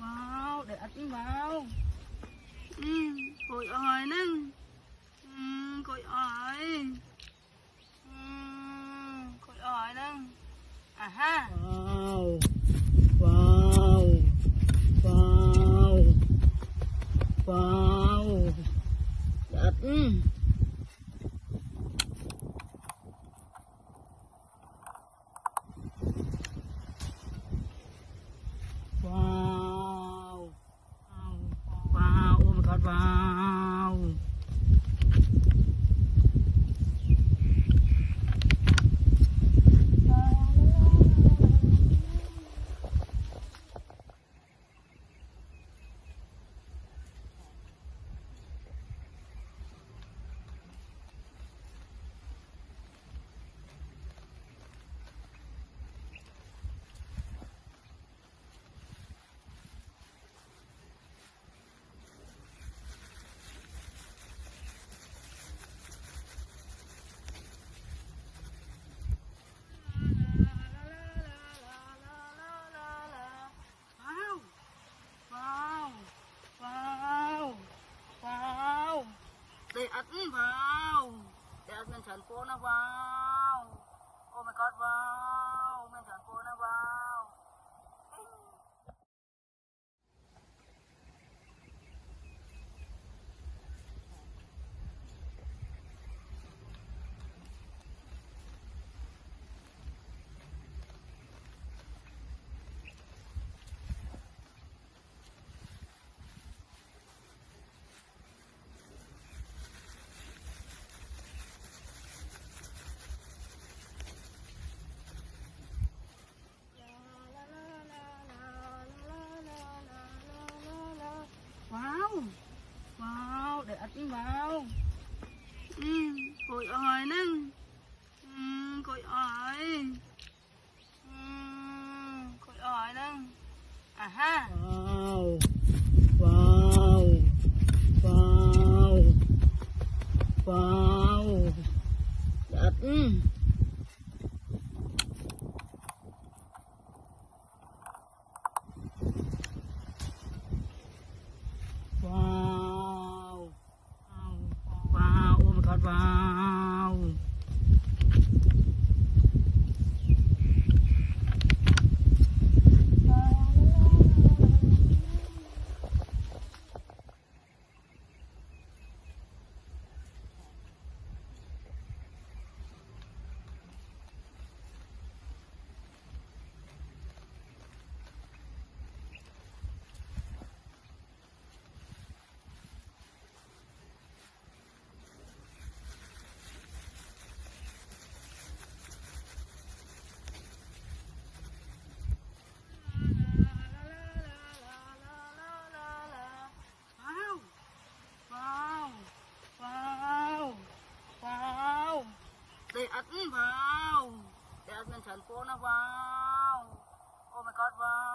Wow, để ăn vào. Cội ơi nâng. Cội ơi. Cội ơi nâng. À ha. Wow. Wow. Wow. Wow. Đất. Wow. Wow. Oh my God, wow. Để ấn vào. Để ấn mình chọn cô nó vào. Oh my God, vào. Mình chọn cô nó vào. Wow. Wow, để ấn vào. Cội ơi nâng. Cội ơi. Cội ơi nâng. À ha. Wow. Wow. Wow. Wow. Đất. Wow. Wow. Oh my God, wow. Để ấn vào. Để ấn mình chọn cô nó vào. Oh my God, vào.